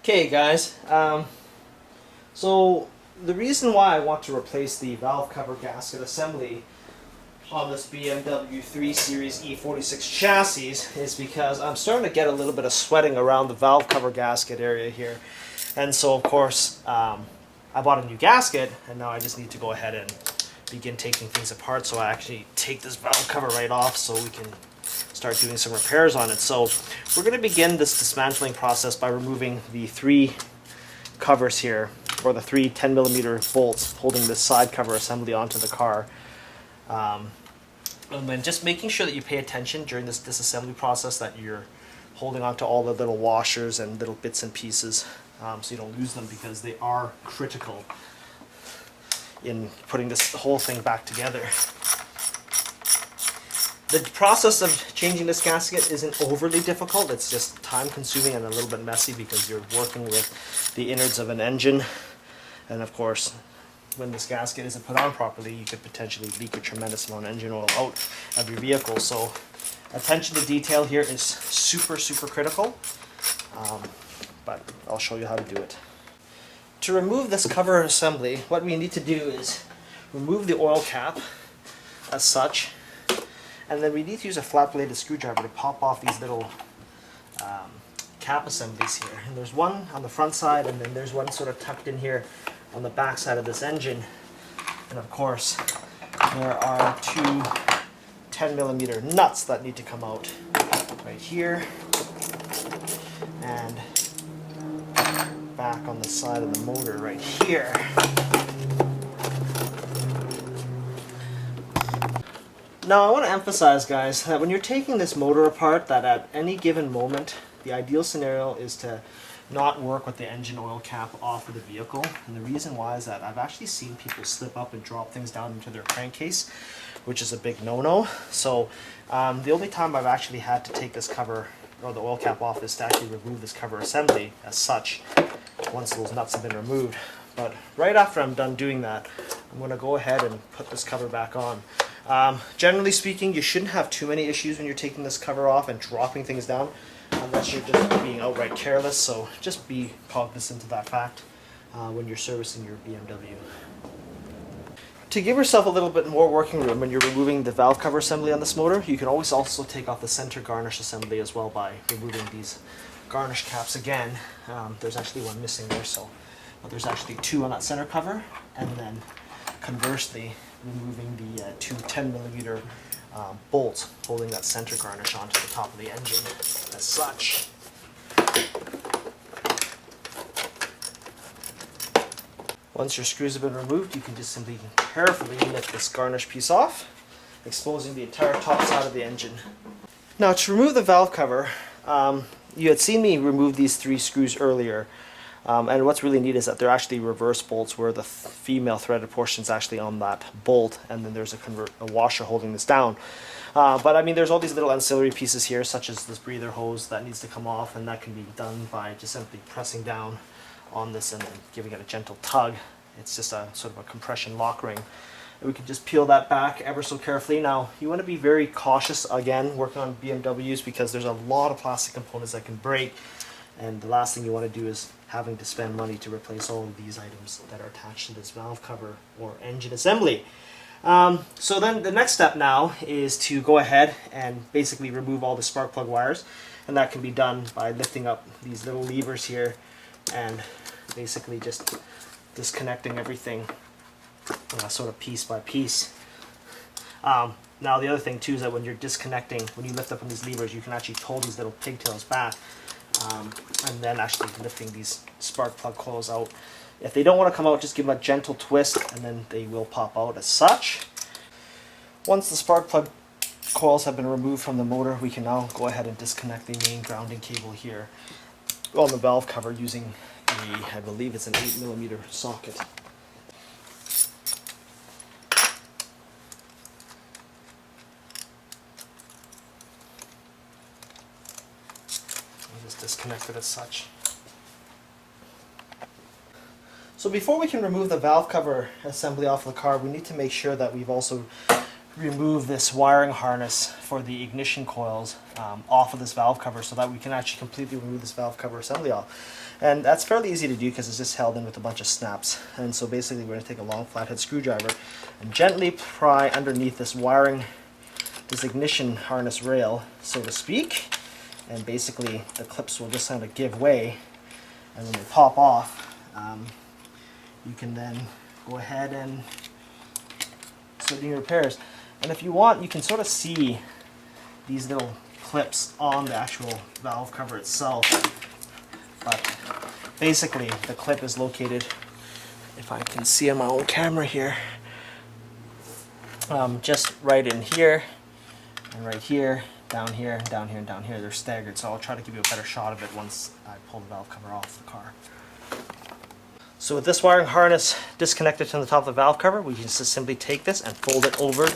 Okay guys, so the reason why I want to replace the valve cover gasket assembly on this BMW 3 Series E46 chassis is because I'm starting to get a little bit of sweating around the valve cover gasket area here. And so of course I bought a new gasket, and now I just need to go ahead and begin taking things apart. So I actually take this valve cover right off so we can start doing some repairs on it. So we're going to begin this dismantling process by removing the three covers here, or the three 10mm bolts holding this side cover assembly onto the car. And then just making sure that you pay attention during this disassembly process, that you're holding onto all the little washers and little bits and pieces, so you don't lose them, because they are critical in putting this whole thing back together. The process of changing this gasket isn't overly difficult. It's just time consuming and a little bit messy because you're working with the innards of an engine. And of course, when this gasket isn't put on properly, you could potentially leak a tremendous amount of engine oil out of your vehicle. So attention to detail here is super critical, but I'll show you how to do it. To remove this cover assembly, what we need to do is remove the oil cap as such, and then we need to use a flat-bladed screwdriver to pop off these little cap assemblies here. And there's one on the front side, and then there's one sort of tucked in here on the back side of this engine. And of course, there are two 10mm nuts that need to come out right here and back on the side of the motor right here. Now I want to emphasize, guys, that when you're taking this motor apart, that at any given moment, the ideal scenario is to not work with the engine oil cap off of the vehicle. And the reason why is that I've actually seen people slip up and drop things down into their crankcase, which is a big no-no. So the only time I've actually had to take this cover, or the oil cap off, is to actually remove this cover assembly as such, once those nuts have been removed. But right after I'm done doing that, I'm going to go ahead and put this cover back on. Generally speaking, you shouldn't have too many issues when you're taking this cover off and dropping things down, unless you're just being outright careless. So just be cognizant of that fact when you're servicing your BMW. To give yourself a little bit more working room when you're removing the valve cover assembly on this motor, you can always also take off the center garnish assembly as well by removing these garnish caps again. There's actually one missing there, but there's actually two on that center cover, and then conversely removing the two 10mm bolts holding that center garnish onto the top of the engine as such. Once your screws have been removed, you can just simply carefully lift this garnish piece off, exposing the entire top side of the engine. Now, to remove the valve cover, you had seen me remove these three screws earlier. And what's really neat is that they're actually reverse bolts, where the female threaded portion is actually on that bolt, and then there's a washer holding this down. But I mean, there's all these little ancillary pieces here, such as this breather hose that needs to come off, and that can be done by just simply pressing down on this and then giving it a gentle tug. It's just a sort of a compression lock ring. And we can just peel that back ever so carefully. Now, you want to be very cautious, again, working on BMWs, because there's a lot of plastic components that can break. And the last thing you want to do is having to spend money to replace all of these items that are attached to this valve cover or engine assembly. So then the next step now is to go ahead and basically remove all the spark plug wires. And that can be done by lifting up these little levers here and basically just disconnecting everything sort of piece by piece. Now the other thing too is that when you're disconnecting, when you lift up on these levers, you can actually pull these little pigtails back. And then actually lifting these spark plug coils out. If they don't want to come out, just give them a gentle twist and then they will pop out as such. Once the spark plug coils have been removed from the motor, we can now go ahead and disconnect the main grounding cable here on the valve cover using I believe it's an 8mm socket. Just disconnect it as such. So before we can remove the valve cover assembly off the car, we need to make sure that we've also remove this wiring harness for the ignition coils off of this valve cover so that we can actually completely remove this valve cover assembly off. And that's fairly easy to do because it's just held in with a bunch of snaps. And so basically we're going to take a long flathead screwdriver and gently pry underneath this wiring, this ignition harness rail, so to speak. And basically the clips will just kind of give way, and when they pop off, you can then go ahead and start doing repairs. And if you want, you can sort of see these little clips on the actual valve cover itself. But basically, the clip is located, if I can see on my own camera here, just right in here, and right here, down here, down here, and down here. They're staggered, so I'll try to give you a better shot of it once I pull the valve cover off the car. So with this wiring harness disconnected from the top of the valve cover, we can just simply take this and fold it over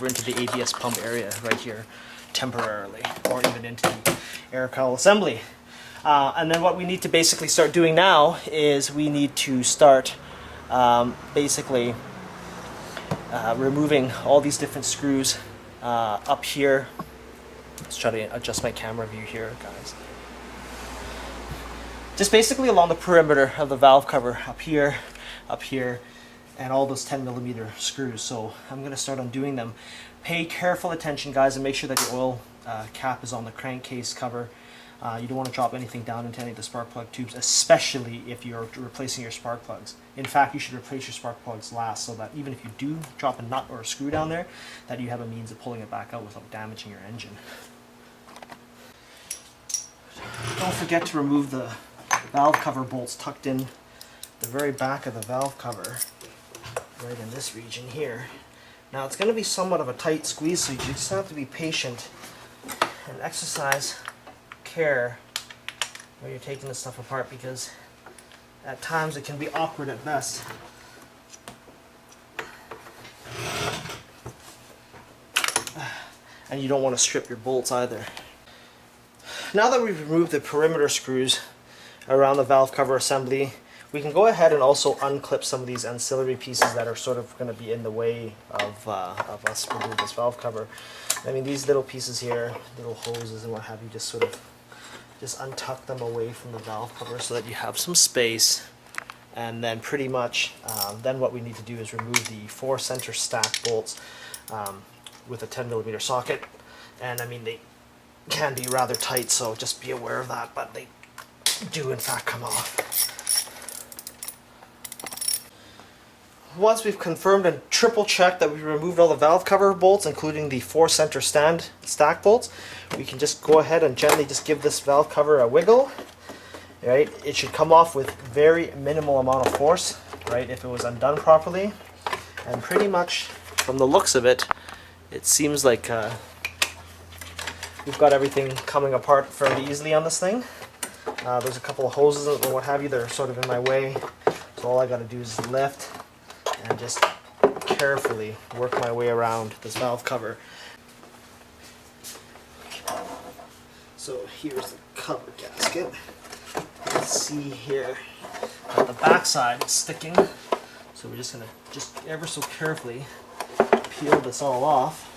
into the ABS pump area right here temporarily, or even into the air cowl assembly. And then what we need to basically start doing now is we need to start basically removing all these different screws up here. Let's try to adjust my camera view here, guys. Just basically along the perimeter of the valve cover, up here, and all those 10mm screws. So I'm going to start undoing them. Pay careful attention, guys, and make sure that your oil cap is on the crankcase cover. You don't want to drop anything down into any of the spark plug tubes, especially if you're replacing your spark plugs. In fact, you should replace your spark plugs last, so that even if you do drop a nut or a screw down there, that you have a means of pulling it back out without damaging your engine. Don't forget to remove the valve cover bolts tucked in the very back of the valve cover, right in this region here. Now it's going to be somewhat of a tight squeeze, so you just have to be patient and exercise care when you're taking this stuff apart, because at times it can be awkward at best. And you don't want to strip your bolts either. Now that we've removed the perimeter screws around the valve cover assembly, we can go ahead and also unclip some of these ancillary pieces that are sort of going to be in the way of us removing this valve cover. I mean, these little pieces here, little hoses and what have you, just sort of just untuck them away from the valve cover so that you have some space. And then pretty much, then what we need to do is remove the 4 center stack bolts with a 10mm socket. And I mean, they can be rather tight, so just be aware of that, but they do in fact come off. Once we've confirmed and triple checked that we removed all the valve cover bolts, including the 4 center stack bolts, we can just go ahead and gently just give this valve cover a wiggle. Right, it should come off with very minimal amount of force, right, if it was undone properly. And pretty much from the looks of it, it seems like we've got everything coming apart fairly easily on this thing. There's a couple of hoses and what have you that are sort of in my way, so all I got to do is lift and just carefully work my way around this valve cover. So here's the cover gasket. Let's see here that the back side is sticking, so we're just going to just ever so carefully peel this all off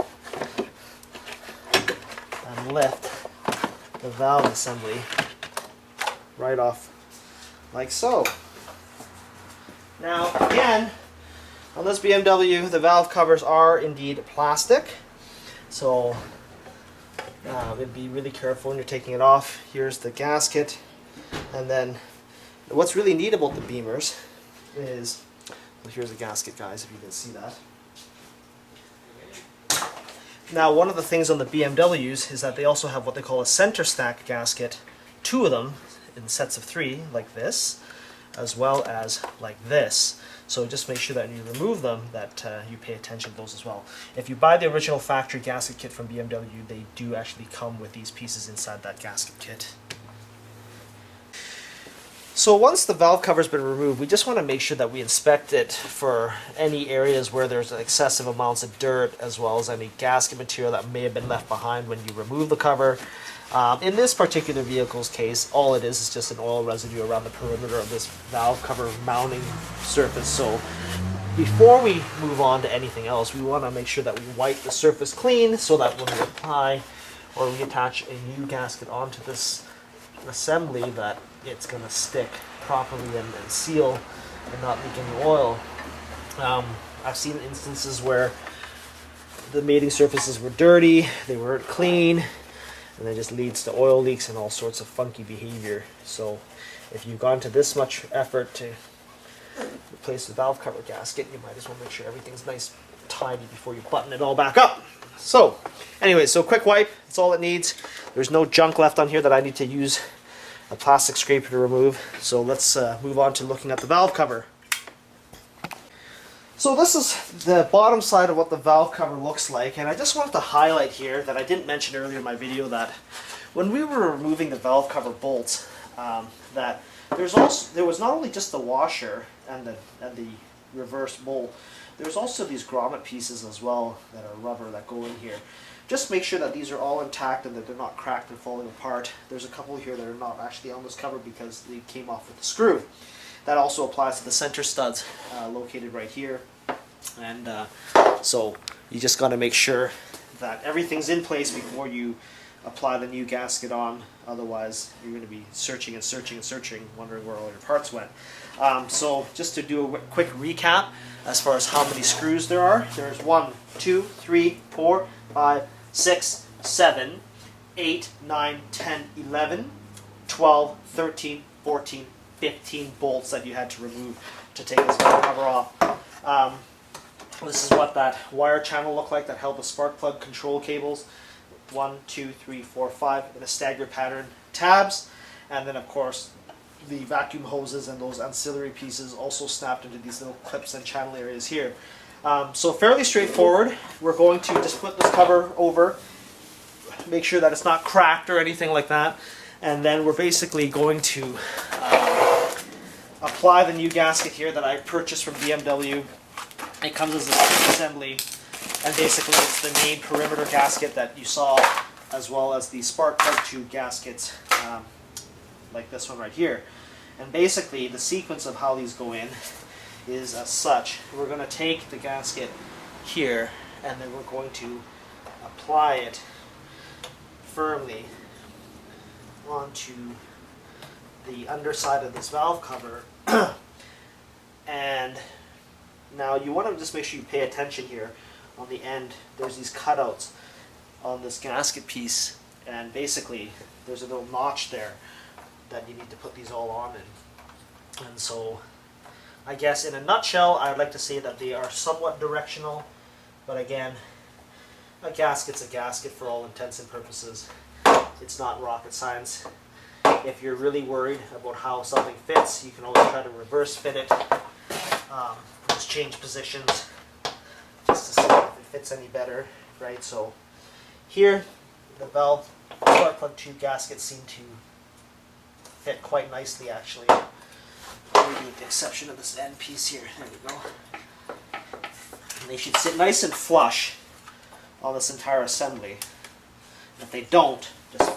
and lift the valve assembly right off like so. Now again, on this BMW, the valve covers are indeed plastic, so be really careful when you're taking it off. Here's the gasket, and then what's really neat about the Beamers is, well, here's the gasket, guys, if you can see that. Now, one of the things on the BMWs is that they also have what they call a center stack gasket, 2 of them in sets of 3, like this, as well as like this. So just make sure that when you remove them, that you pay attention to those as well. If you buy the original factory gasket kit from BMW, they do actually come with these pieces inside that gasket kit. So once the valve cover's been removed, we just want to make sure that we inspect it for any areas where there's excessive amounts of dirt, as well as any gasket material that may have been left behind when you remove the cover. In this particular vehicle's case, all it is just an oil residue around the perimeter of this valve cover mounting surface. So before we move on to anything else, we want to make sure that we wipe the surface clean so that when we apply or reattach a new gasket onto this assembly, that it's going to stick properly and seal and not leak any oil. I've seen instances where the mating surfaces were dirty, they weren't clean, and that just leads to oil leaks and all sorts of funky behavior. So if you've gone to this much effort to replace the valve cover gasket, you might as well make sure everything's nice and tidy before you button it all back up. So anyway, so quick wipe, that's all it needs. There's no junk left on here that I need to use a plastic scraper to remove. So let's move on to looking at the valve cover. So this is the bottom side of what the valve cover looks like, and I just wanted to highlight here that I didn't mention earlier in my video that when we were removing the valve cover bolts, that there was not only just the washer and the reverse bolt, there's also these grommet pieces as well that are rubber that go in here. Just make sure that these are all intact and that they're not cracked and falling apart. There's a couple here that are not actually on this cover because they came off with the screw. That also applies to the center studs located right here. And so you just got to make sure that everything's in place before you apply the new gasket on. Otherwise, you're going to be searching and searching and searching, wondering where all your parts went. So just to do a quick recap as far as how many screws there are. There's 1, 2, 3, 4, 5, 6, 7, 8, 9, 10, 11, 12, 13, 14, 15 bolts that you had to remove to take this valve cover off. This is what that wire channel looked like that held the spark plug control cables. 1, 2, 3, 4, 5 in a staggered pattern tabs, and then of course the vacuum hoses and those ancillary pieces also snapped into these little clips and channel areas here. So fairly straightforward. We're going to just put this cover over, make sure that it's not cracked or anything like that, and then we're basically going to apply the new gasket here that I purchased from BMW. It comes as a assembly, and basically it's the main perimeter gasket that you saw, as well as the spark plug tube gaskets, like this one right here. And basically the sequence of how these go in is as such. We're going to take the gasket here, and then we're going to apply it firmly onto the underside of this valve cover. And now you want to just make sure you pay attention here. On the end, there's these cutouts on this gasket piece, and basically there's a little notch there that you need to put these all on. And so I guess in a nutshell, I'd like to say that they are somewhat directional, but again, a gasket's a gasket for all intents and purposes. It's not rocket science. If you're really worried about how something fits, you can always try to reverse fit it. Just change positions just to see if it fits any better, right? So here, the valve spark plug tube gaskets seem to fit quite nicely, actually. Maybe with the exception of this end piece here. There we go. And they should sit nice and flush on this entire assembly. If they don't, just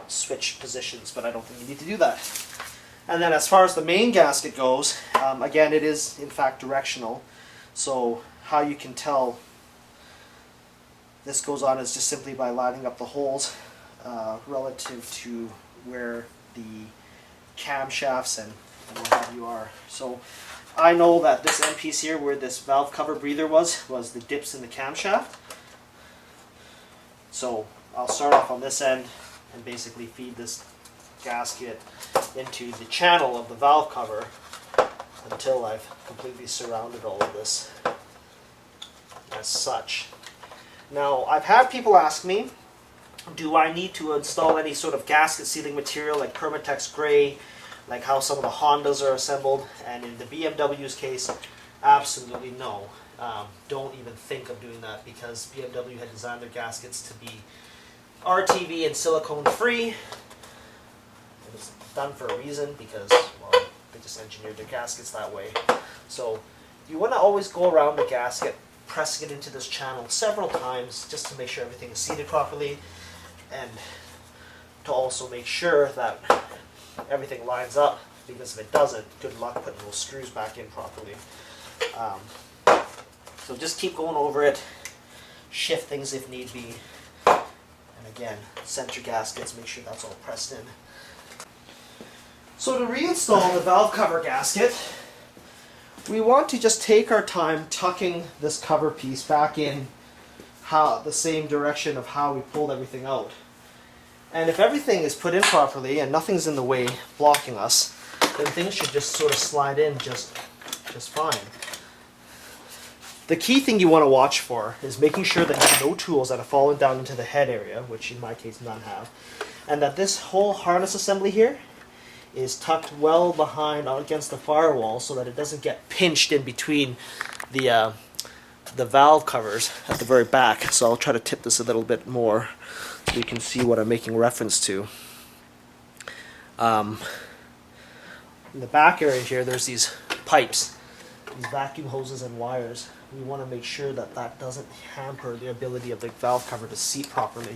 switch positions, but I don't think you need to do that. And then as far as the main gasket goes, again, it is in fact directional. So how you can tell this goes on is just simply by lining up the holes relative to where the camshafts and what have you are. So I know that this end piece here, where this valve cover breather was the dips in the camshaft. So I'll start off on this end and basically feed this gasket into the channel of the valve cover until I've completely surrounded all of this as such. Now, I've had people ask me, do I need to install any sort of gasket sealing material like Permatex Gray, like how some of the Hondas are assembled? And in the BMW's case, absolutely no. Don't even think of doing that, because BMW had designed their gaskets to be RTV and silicone free. It was done for a reason, because, well, they just engineered their gaskets that way. So you want to always go around the gasket, pressing it into this channel several times just to make sure everything is seated properly, and to also make sure that everything lines up, because if it doesn't, good luck putting those screws back in properly. So just keep going over it, shift things if need be, and again, center gaskets, make sure that's all pressed in. So to reinstall the valve cover gasket, we want to just take our time tucking this cover piece back in the same direction of how we pulled everything out. And if everything is put in properly and nothing's in the way blocking us, then things should just sort of slide in just fine. The key thing you want to watch for is making sure that you have no tools that have fallen down into the head area, which in my case none have, and that this whole harness assembly here is tucked well behind against the firewall so that it doesn't get pinched in between the valve covers at the very back. So I'll try to tip this a little bit more so you can see what I'm making reference to. In the back area here, there's these pipes, these vacuum hoses and wires. We want to make sure that that doesn't hamper the ability of the valve cover to seat properly.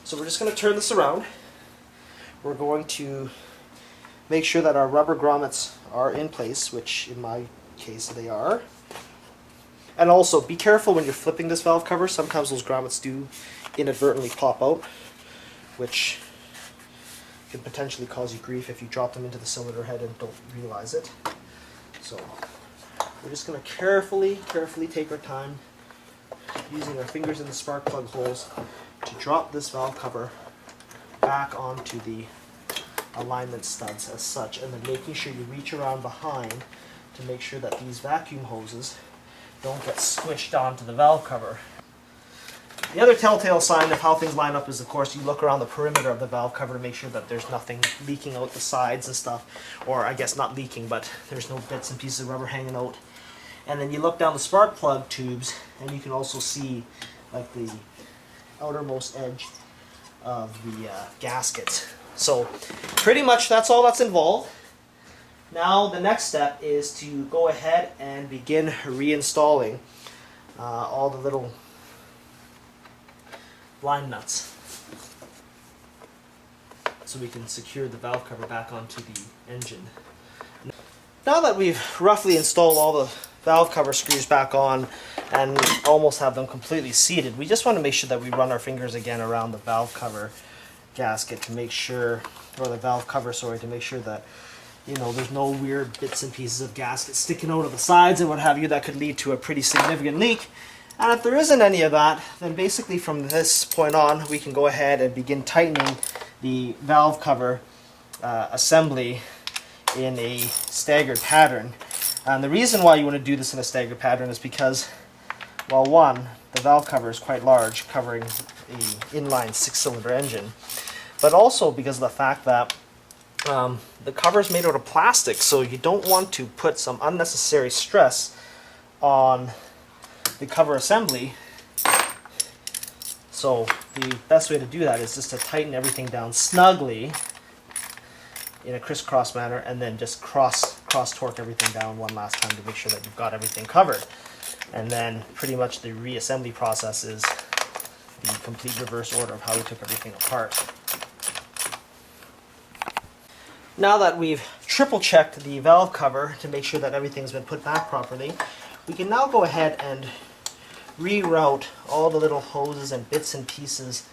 So we're just going to turn this around. We're going to make sure that our rubber grommets are in place, which in my case they are. And also be careful when you're flipping this valve cover. Sometimes those grommets do inadvertently pop out, which can potentially cause you grief if you drop them into the cylinder head and don't realize it. So we're just going to carefully take our time using our fingers in the spark plug holes to drop this valve cover back onto the alignment studs as such, and then making sure you reach around behind to make sure that these vacuum hoses don't get squished onto the valve cover. The other telltale sign of how things line up is, of course, you look around the perimeter of the valve cover to make sure that there's nothing leaking out the sides and stuff, or I guess not leaking, but there's no bits and pieces of rubber hanging out. And then you look down the spark plug tubes and you can also see like the outermost edge of the gaskets. So pretty much that's all that's involved. Now the next step is to go ahead and begin reinstalling all the little blind nuts so we can secure the valve cover back onto the engine. Now that we've roughly installed all the valve cover screws back on and almost have them completely seated, we just want to make sure that we run our fingers again around the valve cover gasket to make sure, or the valve cover, sorry, to make sure that, you know, there's no weird bits and pieces of gasket sticking out of the sides and what have you that could lead to a pretty significant leak. And if there isn't any of that, then basically from this point on we can go ahead and begin tightening the valve cover assembly in a staggered pattern. And the reason why you want to do this in a staggered pattern is because, well, one, the valve cover is quite large, covering an inline 6-cylinder engine, but also because of the fact that the cover is made out of plastic, so you don't want to put some unnecessary stress on the cover assembly. So the best way to do that is just to tighten everything down snugly in a crisscross manner, and then just cross torque everything down one last time to make sure that you've got everything covered. And then pretty much the reassembly process is the complete reverse order of how we took everything apart. Now that we've triple checked the valve cover to make sure that everything's been put back properly, we can now go ahead and reroute all the little hoses and bits and pieces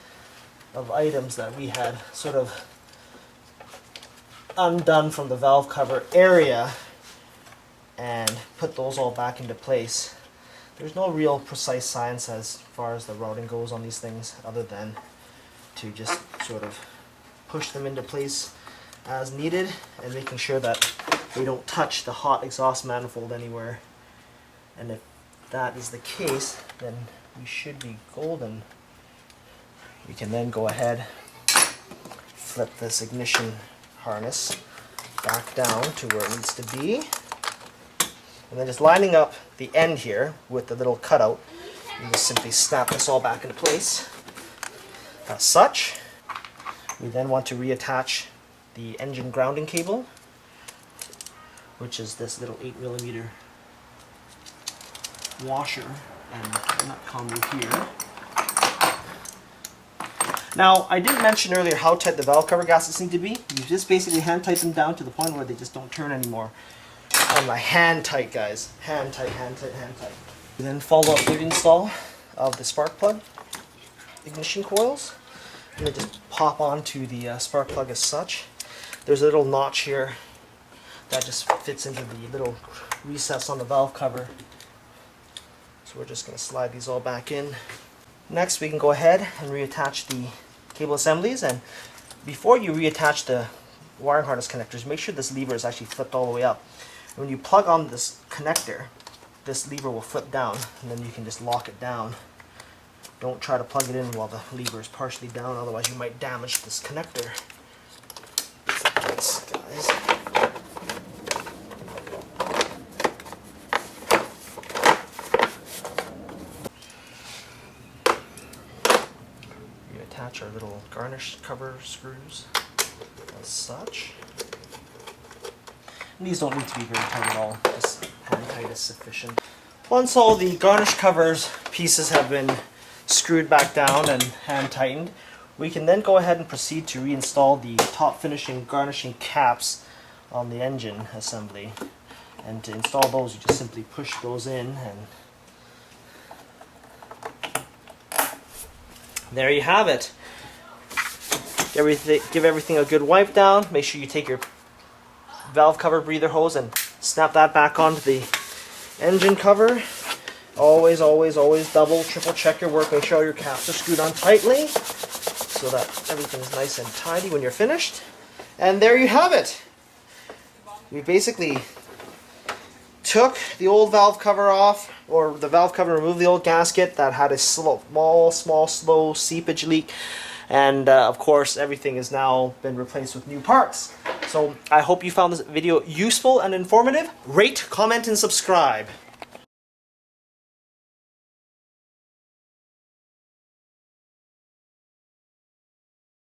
of items that we had sort of undone from the valve cover area and put those all back into place. There's no real precise science as far as the routing goes on these things, other than to just sort of push them into place as needed and making sure that they don't touch the hot exhaust manifold anywhere. And if that is the case, then we should be golden. We can then go ahead, flip this ignition harness back down to where it needs to be, and then just lining up the end here with the little cutout, and just simply snap this all back into place as such. We then want to reattach the engine grounding cable, which is this little 8mm washer and nut combo here. Now, I didn't mention earlier how tight the valve cover gaskets need to be. You just basically hand tight them down to the point where they just don't turn anymore. And my hand tight, guys. Hand tight, hand tight, hand tight. We then follow up with install of the spark plug ignition coils, and they just pop onto the spark plug as such. There's a little notch here that just fits into the little recess on the valve cover. So we're just going to slide these all back in. Next we can go ahead and reattach the cable assemblies, and before you reattach the wiring harness connectors, make sure this lever is actually flipped all the way up. And when you plug on this connector, this lever will flip down, and then you can just lock it down. Don't try to plug it in while the lever is partially down, otherwise you might damage this connector. Thanks, guys. Reattach our little garnish cover screws as such. And these don't need to be very tight at all, just hand tight is sufficient. Once all the garnish covers pieces have been screwed back down and hand tightened, we can then go ahead and proceed to reinstall the top finishing garnishing caps on the engine assembly. And to install those, you just simply push those in, and there you have it. Give everything a good wipe down. Make sure you take your valve cover breather hose and snap that back onto the engine cover. Always, always, always double, triple check your work. Make sure all your caps are screwed on tightly so that everything is nice and tidy when you're finished. And there you have it. We basically took the old valve cover off, or the valve cover removed the old gasket that had a small, slow seepage leak. And of course, everything has now been replaced with new parts. So I hope you found this video useful and informative. Rate, comment, and subscribe.